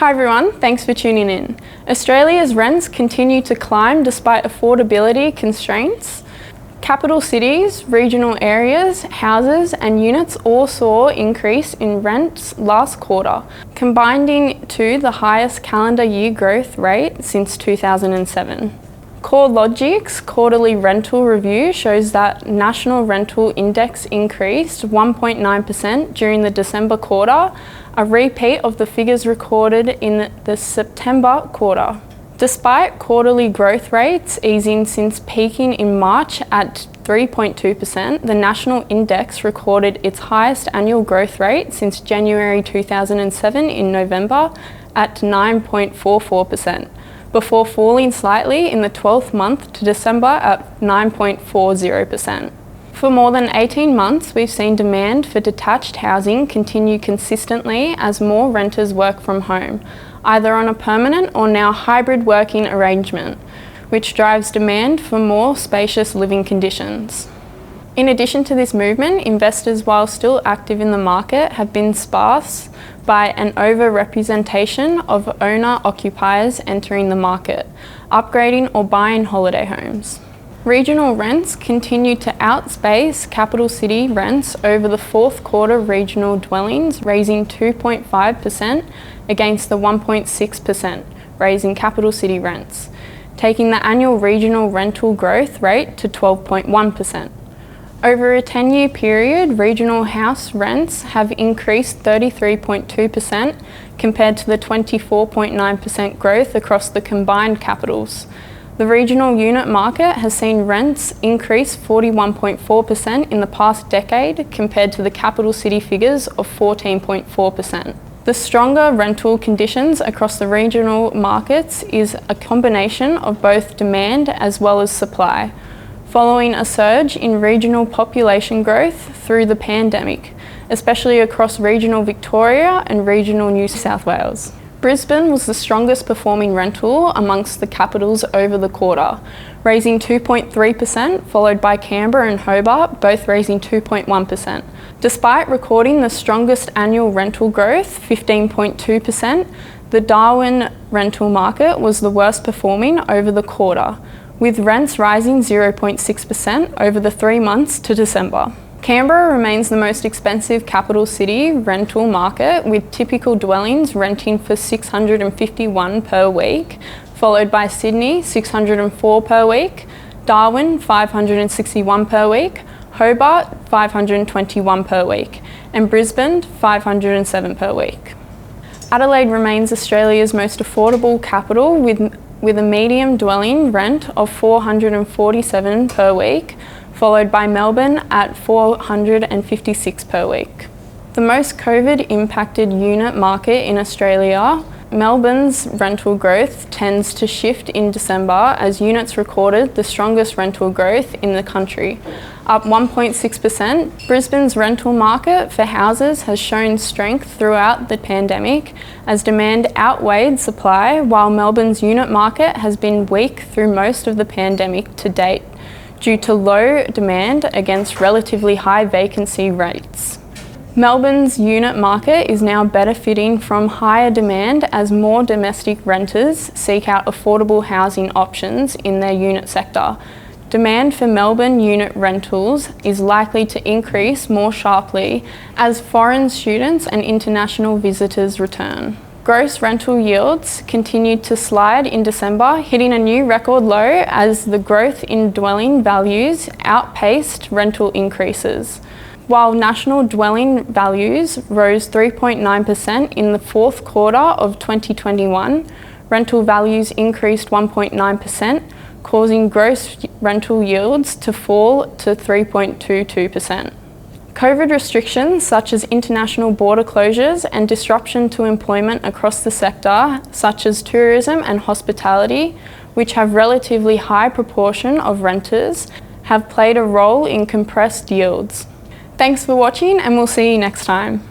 Hi everyone, thanks for tuning in. Australia's rents continue to climb despite affordability constraints. Capital cities, regional areas, houses and units all saw increase in rents last quarter, combining to the highest calendar year growth rate since 2007. CoreLogic's quarterly rental review shows that national rental index increased 1.9% during the December quarter, a repeat of the figures recorded in the September quarter. Despite quarterly growth rates easing since peaking in March at 3.2%, the national index recorded its highest annual growth rate since January 2007 in November at 9.44%. Before falling slightly in the 12th month to December at 9.40%. For more than 18 months, we've seen demand for detached housing continue consistently as more renters work from home, either on a permanent or now hybrid working arrangement, which drives demand for more spacious living conditions. In addition to this movement, investors, while still active in the market, have been sparse by an over-representation of owner-occupiers entering the market, upgrading or buying holiday homes. Regional rents continue to outspace capital city rents over the fourth quarter regional dwellings, raising 2.5% against the 1.6% raise in capital city rents, taking the annual regional rental growth rate to 12.1%. Over a 10-year period, regional house rents have increased 33.2% compared to the 24.9% growth across the combined capitals. The regional unit market has seen rents increase 41.4% in the past decade compared to the capital city figures of 14.4%. The stronger rental conditions across the regional markets is a combination of both demand as well as supply, following a surge in regional population growth through the pandemic, especially across regional Victoria and regional New South Wales. Brisbane was the strongest performing rental amongst the capitals over the quarter, raising 2.3%, followed by Canberra and Hobart, both raising 2.1%. Despite recording the strongest annual rental growth, 15.2%, the Darwin rental market was the worst performing over the quarter, with rents rising 0.6% over the 3 months to December. Canberra remains the most expensive capital city rental market, with typical dwellings renting for $651 per week, followed by Sydney $604 per week, Darwin $561 per week, Hobart $521 per week, and Brisbane $507 per week. Adelaide remains Australia's most affordable capital, with a medium dwelling rent of $447 per week, followed by Melbourne at $456 per week. The most COVID-impacted unit market in Australia, Melbourne's rental growth tends to shift in December as units recorded the strongest rental growth in the country, up 1.6%. Brisbane's rental market for houses has shown strength throughout the pandemic as demand outweighed supply, while Melbourne's unit market has been weak through most of the pandemic to date, due to low demand against relatively high vacancy rates. Melbourne's unit market is now benefiting from higher demand as more domestic renters seek out affordable housing options in their unit sector. Demand for Melbourne unit rentals is likely to increase more sharply as foreign students and international visitors return. Gross rental yields continued to slide in December, hitting a new record low as the growth in dwelling values outpaced rental increases. While national dwelling values rose 3.9% in the fourth quarter of 2021, rental values increased 1.9%, causing gross rental yields to fall to 3.22%. COVID restrictions such as international border closures and disruption to employment across the sector, such as tourism and hospitality, which have relatively high proportion of renters, have played a role in compressed yields. Thanks for watching, and we'll see you next time.